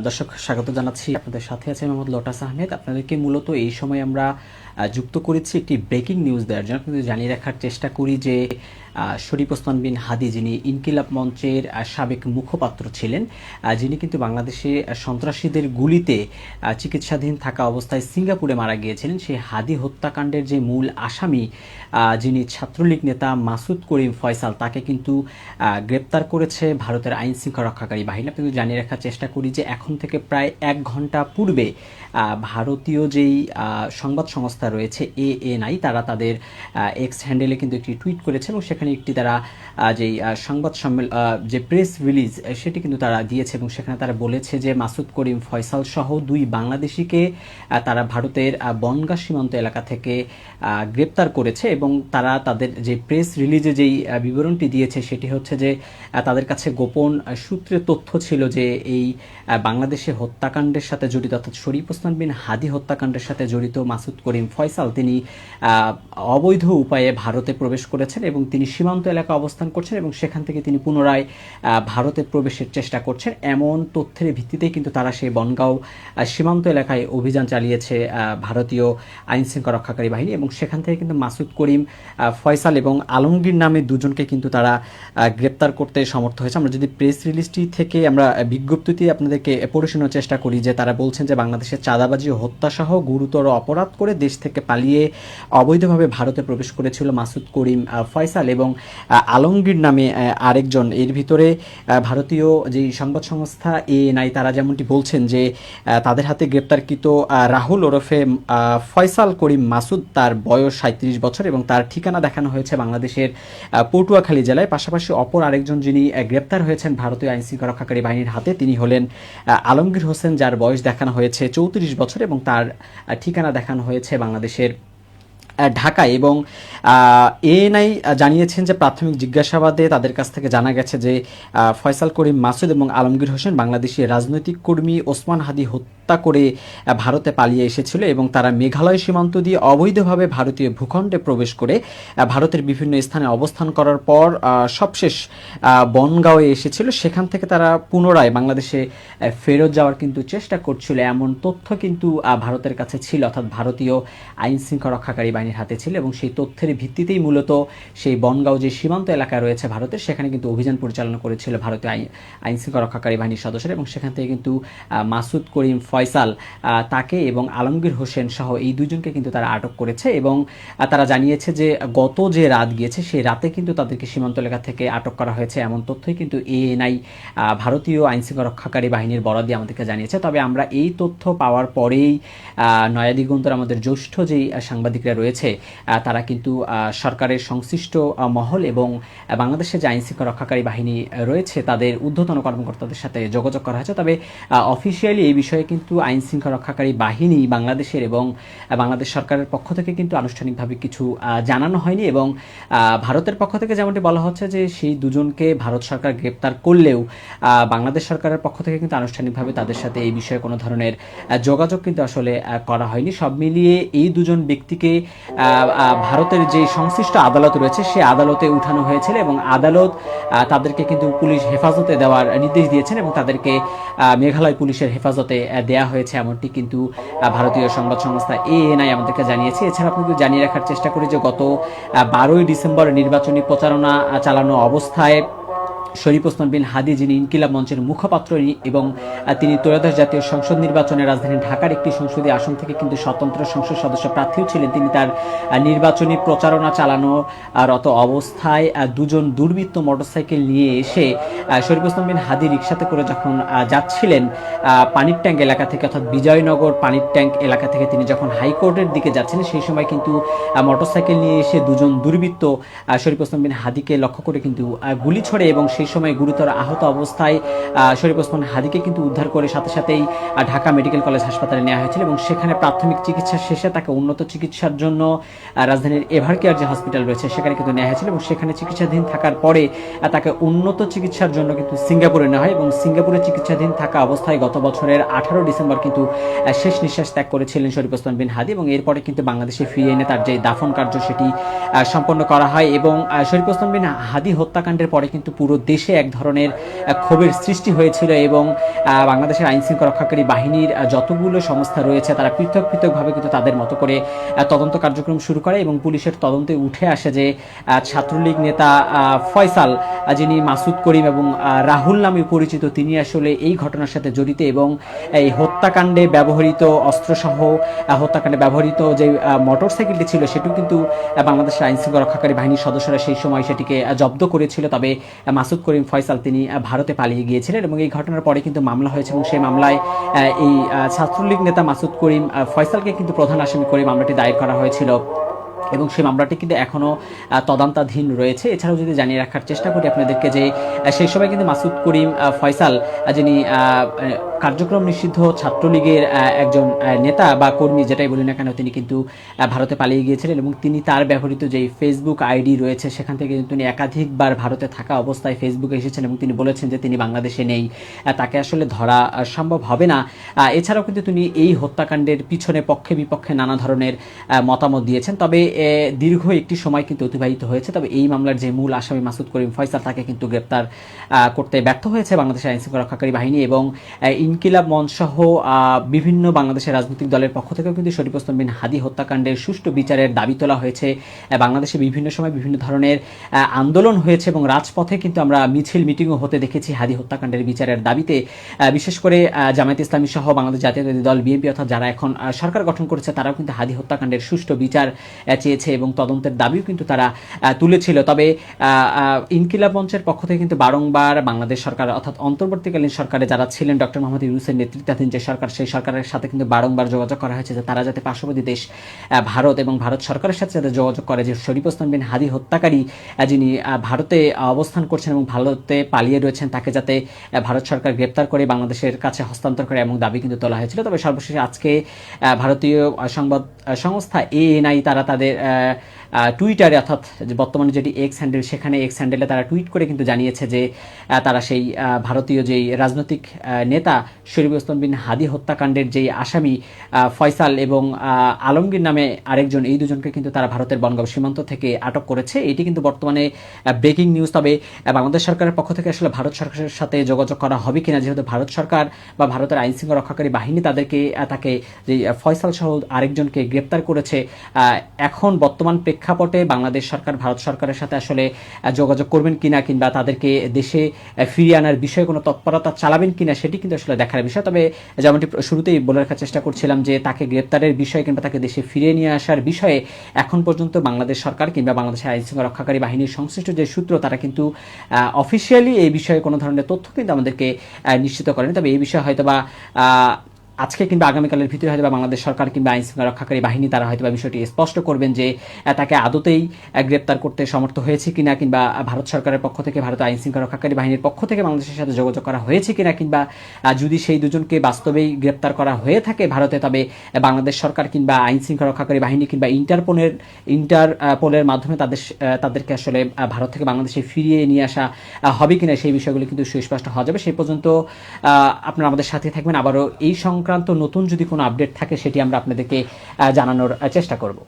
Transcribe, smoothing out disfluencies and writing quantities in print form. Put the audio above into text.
দর্শক স্বাগত জানাচ্ছি। আপনাদের সাথে আছে মোহাম্মদ লোটাস আহমেদ। আপনাদেরকে মূলত এই সময় আমরা যুক্ত করেছি একটি ব্রেকিং নিউজ দেওয়ার জন্য। কিন্তু জানিয়ে রাখার চেষ্টা করি যে শরীফ ওসমান বিন হাদি, যিনি ইনকিলাব মঞ্চের সাবেক মুখপাত্র ছিলেন, যিনি কিন্তু বাংলাদেশে সন্ত্রাসীদের গুলিতে চিকিৎসাধীন থাকা অবস্থায় সিঙ্গাপুরে মারা গিয়েছিলেন, সেই হাদি হত্যাকাণ্ডের যে মূল আসামি, যিনি ছাত্রলীগ নেতা মাসুদ করিম ফয়সাল, তাকে কিন্তু গ্রেপ্তার করেছে ভারতের আইন শৃঙ্খলা রক্ষাকারী বাহিনী। কিন্তু জানিয়ে রাখার চেষ্টা করি যে এখন থেকে প্রায় 1 ঘন্টা পূর্বে ভারতীয় যেই সংবাদ সংস্থা রয়েছে ANI, তারা তাদের এক্স হ্যান্ডেলে কিন্তু একটি টুইট করেছে এবং সেখানে একটি তারা যেই সংবাদ যে প্রেস রিলিজ সেটি কিন্তু তারা দিয়েছে এবং সেখানে তারা বলেছে যে মাসুদ করিম ফয়সাল সহ 2 বাংলাদেশিকে তারা ভারতের বনগাঁ সীমান্ত এলাকা থেকে গ্রেপ্তার করেছে এবং তারা তাদের যে প্রেস রিলিজে যেই বিবরণটি দিয়েছে সেটি হচ্ছে যে তাদের কাছে গোপন সূত্রে তথ্য ছিল যে এই বাংলাদেশে হত্যাকাণ্ডের সাথে জড়িত, অর্থাৎ শরীফ ওসমান বিন হাদি হত্যাকাণ্ডের সাথে জড়িত মাসুদ করিম ফয়সাল, তিনি অবৈধ উপায়ে ভারতে প্রবেশ করেছেন এবং তিনি সীমান্ত এলাকায় অবস্থান করছেন এবং সেখান থেকে তিনি পুনরায় ভারতে প্রবেশের চেষ্টা করছেন। এমন তথ্যের ভিত্তিতেই কিন্তু তারা সেই বনগাঁও সীমান্ত এলাকায় অভিযান চালিয়েছে ভারতীয় আইন শৃঙ্খলা রক্ষাকারী বাহিনী এবং সেখান থেকে কিন্তু মাসুদ করিম ফয়সাল এবং আলমগীর নামে দুজনকে কিন্তু তারা গ্রেপ্তার করতে সমর্থ হয়েছে। আমরা যদি প্রেস রিলিজটি থেকে আমরা বিজ্ঞপ্তিটি আপনাদেরকে পড়ে শোনার চেষ্টা করি, যে তারা বলছেন যে বাংলাদেশের চাঁদাবাজি ও হত্যাসহ গুরুতর অপরাধ করে দেশ থেকে পালিয়ে অবৈধভাবে ভারতে প্রবেশ করেছিল মাসুদ করিম ফয়সাল এবং আলমগীর নামে আরেকজন। এর ভিতরে ভারতীয় যে সংবাদ সংস্থা ANI, তারা যেমনটি বলছেন যে তাদের হাতে গ্রেপ্তারকৃত রাহুল ওরফে ফয়সাল করিম মাসুদ, তার বয়স 37 বছর এবং তার ঠিকানা দেখানো হয়েছে বাংলাদেশের পটুয়াখালী জেলায়। পাশাপাশি অপর আরেকজন যিনি গ্রেপ্তার হয়েছেন ভারতীয় আইন শৃঙ্খলা রক্ষাকারী বাহিনীর হাতে, তিনি হলেন আলমগীর হোসেন, যার বয়স দেখানো হয়েছে 34 বছর এবং তার ঠিকানা দেখানো হয়েছে বাংলাদেশের ঢাকায়। এবং ANI জানিয়েছেন যে প্রাথমিক জিজ্ঞাসাবাদে তাদের কাছ থেকে জানা গেছে যে ফয়সাল করিম মাসুদ এবং আলমগীর হোসেন বাংলাদেশি রাজনৈতিক কর্মী ওসমান হাদি হত্যা করে ভারতে পালিয়ে এসেছিল এবং তারা মেঘালয় সীমান্ত দিয়ে অবৈধভাবে ভারতীয় ভূখণ্ডে প্রবেশ করে ভারতের বিভিন্ন স্থানে অবস্থান করার পর সবশেষ বনগাঁওয়ে এসেছিল। সেখান থেকে তারা পুনরায় বাংলাদেশে ফেরত যাওয়ার কিন্তু চেষ্টা করছিল, এমন তথ্য কিন্তু ভারতের কাছে ছিল, অর্থাৎ ভারতীয় আইন শৃঙ্খলা রক্ষাকারী বাহিনীর হাতে ছিল এবং সেই তথ্যের ভিত্তিতেই মূলত সেই বনগাঁও যে সীমান্ত এলাকা রয়েছে ভারতের, সেখানে কিন্তু অভিযান পরিচালনা করেছিল ভারতীয় আইন শৃঙ্খলা রক্ষাকারী বাহিনীর সদস্যরা এবং সেখান থেকে কিন্তু মাসুদ করিম ফয়সাল, তাকে এবং আলমগীর হোসেন সহ এই দুজনকে কিন্তু তারা আটক করেছে এবং তারা জানিয়েছে যে গত যে রাত গিয়েছে সেই রাতে কিন্তু তাদেরকে সীমান্ত এলাকা থেকে আটক করা হয়েছে, এমন তথ্যই কিন্তু ANI ভারতীয় আইন শৃঙ্খলা রক্ষাকারী বাহিনীর বরাদি আমাদেরকে জানিয়েছে। তবে আমরা এই তথ্য পাওয়ার পরেই নয়া দিগন্তের আমাদের জ্যেষ্ঠ যেই সাংবাদিকরা রয়েছে তারা কিন্তু সরকারের সংশ্লিষ্ট মহল এবং বাংলাদেশের যে আইন শৃঙ্খলা রক্ষাকারী বাহিনী রয়েছে তাদের ঊর্ধ্বতন কর্মকর্তাদের সাথে যোগাযোগ করা হয়েছে। তবে অফিসিয়ালি এই বিষয়ে কিন্তু আইন শৃঙ্খলা রক্ষাকারী বাহিনী বাংলাদেশের এবং বাংলাদেশ সরকারের পক্ষ থেকে কিন্তু আনুষ্ঠানিকভাবে কিছু জানানো হয়নি এবং ভারতের পক্ষ থেকে যেমনটি বলা হচ্ছে যে সেই দুজনকে ভারত সরকার গ্রেপ্তার করলেও বাংলাদেশ সরকারের পক্ষ থেকে কিন্তু আনুষ্ঠানিকভাবে তাদের সাথে এই বিষয়ে কোনো ধরনের যোগাযোগ কিন্তু আসলে করা হয়নি। সব মিলিয়ে এই দুজন ব্যক্তিকে ভারতের যে সংশ্লিষ্ট আদালত রয়েছে সে আদালতে উঠানো হয়েছিল এবং আদালত তাদেরকে কিন্তু পুলিশ হেফাজতে দেওয়ার নির্দেশ দিয়েছেন এবং তাদেরকে মেঘালয় পুলিশের হেফাজতে দেয়া হয়েছে, এমনটি কিন্তু ভারতীয় সংবাদ সংস্থা ANI আমাদেরকে জানিয়েছে। এছাড়া আপনাকে জানিয়ে রাখার চেষ্টা করি যে গত 12ই ডিসেম্বর নির্বাচনী প্রচারণা চালানো অবস্থায় শরীফ ওসমান বিন হাদি, যিনি ইনকিলাব মঞ্চের মুখপাত্র এবং তিনি ত্রয়োদশ জাতীয় সংসদ নির্বাচনে রাজধানী ঢাকার একটি সংসদীয় আসন থেকে কিন্তু স্বতন্ত্র সংসদ সদস্য প্রার্থীও ছিলেন, তিনি তার নির্বাচনী প্রচারণা চালানোরত অবস্থায় দুজন দুর্বৃত্ত মোটরসাইকেল নিয়ে এসে শরীফ ওসমান বিন হাদি রিকশাতে করে যখন যাচ্ছিলেন পানির ট্যাঙ্ক এলাকা থেকে, অর্থাৎ বিজয়নগর পানির ট্যাঙ্ক এলাকা থেকে তিনি যখন হাইকোর্টের দিকে যাচ্ছেন সেই সময় কিন্তু মোটরসাইকেল নিয়ে এসে দুজন দুর্বৃত্ত শরীফ ওসমান বিন হাদিকে লক্ষ্য করে কিন্তু গুলি ছোড়ে এবং সেই সময় গুরুতর আহত অবস্থায় শরীফ ওসমান হাদিকে কিন্তু উদ্ধার করে সাথে সাথেই ঢাকা মেডিকেল কলেজ হাসপাতালে নেওয়া হয়েছিল এবং সেখানে প্রাথমিক চিকিৎসা শেষে তাকে উন্নত চিকিৎসার জন্য রাজধানীর এভারকেয়ার যে হসপিটাল রয়েছে সেখানে কিন্তু নেওয়া হয়েছিল এবং সেখানে চিকিৎসাধীন থাকার পরে তাকে উন্নত চিকিৎসার জন্য কিন্তু সিঙ্গাপুরে নেওয়া হয় এবং সিঙ্গাপুরে চিকিৎসাধীন থাকা অবস্থায় গত বছরের 18 ডিসেম্বর কিন্তু শেষ নিঃশ্বাস ত্যাগ করেছিলেন শরীফ ওসমান বিন হাদি এবং এরপরে কিন্তু বাংলাদেশে ফিরিয়ে এনে তার যে দাফন কার্য সেটি সম্পন্ন করা হয় এবং শরীফ ওসমান বিন হাদি হত্যাকাণ্ডের পরে কিন্তু পুরো দেশে এক ধরনের ক্ষোভের সৃষ্টি হয়েছিল এবং বাংলাদেশের আইন শৃঙ্খলা রক্ষাকারী বাহিনীর যতগুলো সংস্থা রয়েছে তারা পৃথক পৃথকভাবে কিন্তু তাদের মতো করে তদন্ত কার্যক্রম শুরু করে এবং পুলিশের তদন্তে উঠে আসে যে ছাত্রলীগ নেতা ফয়সাল, যিনি মাসুদ করিম এবং রাহুল নামে পরিচিত, তিনি আসলে এই ঘটনার সাথে জড়িত এবং এই হত্যাকাণ্ডে ব্যবহৃত অস্ত্রসহ হত্যাকাণ্ডে ব্যবহৃত যে মোটরসাইকেলটি ছিল সেটিও কিন্তু বাংলাদেশের আইন শৃঙ্খলা রক্ষাকারী বাহিনীর সদস্যরা সেই সময় সেটিকে জব্দ করেছিল। তবে মাসুদ করিম ফয়সাল তিনি ভারতে পালিয়ে গিয়েছিলেন এবং এই ঘটনার পরে কিন্তু মামলা হয়েছে এবং সেই মামলায় এই ছাত্রলীগ নেতা মাসুদ করিম ফয়সালকে কিন্তু প্রধান আসামি করে মামলাটি দায়ের করা হয়েছিল এবং সেই মামলাটি কিন্তু এখনও তদন্তাধীন রয়েছে। এছাড়াও যদি জানিয়ে রাখার চেষ্টা করি আপনাদেরকে যে সেই সময় কিন্তু মাসুদ করিম ফয়সাল, যিনি কার্যক্রম নিষিদ্ধ ছাত্রলীগের একজন নেতা বা কর্মী যেটাই বলি না কেন, তিনি কিন্তু ভারতে পালিয়ে গিয়েছিলেন এবং তিনি তার ব্যবহৃত যে ফেসবুক আইডি রয়েছে সেখান থেকে কিন্তু তিনি একাধিকবার ভারতে থাকা অবস্থায় ফেসবুকে এসেছেন এবং তিনি বলেছেন যে তিনি বাংলাদেশে নেই, তাকে আসলে ধরা সম্ভব হবে না। এছাড়াও কিন্তু তিনি এই হত্যাকাণ্ডের পিছনে পক্ষে বিপক্ষে নানা ধরনের মতামত দিয়েছেন। তবে দীর্ঘ একটি সময় কিন্তু অতিবাহিত হয়েছে, তবে এই মামলার যে মূল আসামি মাসুদ করিম ফয়সাল তাকে কিন্তু গ্রেপ্তার করতে ব্যর্থ হয়েছে বাংলাদেশের আইন শৃঙ্খলা রক্ষাকারী বাহিনী এবং ইনকিলাব মঞ্চ সহ বিভিন্ন বাংলাদেশের রাজনৈতিক দলের পক্ষ থেকেও কিন্তু শরীফ ওসমান বিন হাদী হত্যাকাণ্ডের সুষ্ঠু বিচারের দাবি তোলা হয়েছে। বাংলাদেশে বিভিন্ন সময় বিভিন্ন ধরনের আন্দোলন হয়েছে এবং রাজপথে কিন্তু আমরা মিছিল মিটিংও হতে দেখেছি হাদী হত্যাকাণ্ডের বিচারের দাবিতে। বিশেষ করে জামায়াত ইসলামী সহ বাংলাদেশ জাতীয়তাবাদী দল বিএনপি অর্থাৎ যারা এখন সরকার গঠন করেছে তারাও কিন্তু হাদী হত্যাকাণ্ডের সুষ্ঠু বিচার চেয়েছে এবং তদন্তের দাবিও কিন্তু তারা তুলেছিল। তবে ইনকিলাব মঞ্চের পক্ষ থেকে কিন্তু বারংবার বাংলাদেশ সরকার অর্থাৎ অন্তর্বর্তীকালীন সরকারে যারা ছিলেন ডক্টর মোহাম্মদ ইউনূসের নেতৃত্বাধীন যে সরকার, সেই সরকারের সাথে কিন্তু বারংবার যোগাযোগ করা হয়েছে যে তারা যাতে পার্শ্ববর্তী দেশ ভারত এবং ভারত সরকারের সাথে যাতে যোগাযোগ করে যে শরীফ ওসমান বিন হাদী হত্যাকারী যিনি ভারতে অবস্থান করছেন এবং ভারতে পালিয়ে রয়েছেন তাকে যাতে ভারত সরকার গ্রেপ্তার করে বাংলাদেশের কাছে হস্তান্তর করে এবং দাবি কিন্তু তোলা হয়েছিল। তবে সর্বশেষে আজকে ভারতীয় সংবাদ সংস্থা এএনআই তারা তাদের টুইটারে অর্থাৎ বর্তমানে যেটি এক্স হ্যান্ডেল সেখানে এক্স হ্যান্ডেলে তারা টুইট করে কিন্তু জানিয়েছে যে তারা সেই ভারতীয় যেই রাজনৈতিক নেতা শরীফ ওসমান বিন হাদী হত্যাকাণ্ডের যেই আসামি ফয়সাল এবং আলমগীর নামে আরেকজন, এই দুজনকে কিন্তু তারা ভারতের বনগাঁও সীমান্ত থেকে আটক করেছে। এটি কিন্তু বর্তমানে ব্রেকিং নিউজ। তবে বাংলাদেশ সরকারের পক্ষ থেকে আসলে ভারত সরকারের সাথে যোগাযোগ করা হবে কিনা, যেহেতু ভারত সরকার বা ভারতের আইন শৃঙ্খলা রক্ষাকারী বাহিনী তাকে যে ফয়সাল সহ আরেকজনকে গ্রেপ্তার করেছে, এখন বর্তমান প্রেক্ষাপটে বাংলাদেশ সরকার ভারত সরকারের সাথে আসলে যোগাযোগ করবেন কিনা কিংবা তাদেরকে দেশে ফিরিয়ে আনার বিষয়ে কোনো তৎপরতা চালাবেন কিনা সেটি কিন্তু আসলে দেখার বিষয়। তবে যেমনটি শুরুতেই বলে রাখার চেষ্টা করছিলাম যে তাকে গ্রেপ্তারের বিষয়ে কিংবা তাকে দেশে ফিরিয়ে নিয়ে আসার বিষয়ে এখন পর্যন্ত বাংলাদেশ সরকার কিংবা বাংলাদেশের আইন শৃঙ্খলা রক্ষাকারী বাহিনীর সংশ্লিষ্ট যে সূত্র তারা কিন্তু অফিসিয়ালি এই বিষয়ে কোনো ধরনের তথ্য কিন্তু আমাদেরকে নিশ্চিত করেনি। তবে এই বিষয়ে হয়তোবা আজকে কিংবা আগামীকালের ভিতরে হয়তো বাংলাদেশ সরকার কিংবা আইন শৃঙ্খলা রক্ষাকারী বাহিনী তারা হয়তো বিষয়টি স্পষ্ট করবেন যে তাকে আদতেই গ্রেপ্তার করতে সমর্থ হয়েছে কিনা কিংবা ভারত সরকারের পক্ষ থেকে ভারত আইন শৃঙ্খলা রক্ষাকারী বাহিনীর পক্ষ থেকে বাংলাদেশের সাথে যোগাযোগ করা হয়েছে কিনা কিংবা যদি সেই দুজনকে বাস্তবেই গ্রেপ্তার করা হয়ে থাকে ভারতে, তবে বাংলাদেশ সরকার কিংবা আইন শৃঙ্খলা রক্ষাকারী বাহিনী কিংবা ইন্টারপোলের মাধ্যমে তাদেরকে আসলে ভারত থেকে বাংলাদেশে ফিরিয়ে নিয়ে আসা হবে কিনা সেই বিষয়গুলো কিন্তু সুস্পষ্ট হওয়া যাবে। সেই পর্যন্ত আপনারা আমাদের সাথে থাকবেন। আবারও এই সংক্রান্ত নতুন যদি কোনো আপডেট থাকে সেটি আমরা আপনাদেরকে জানানোর চেষ্টা করব।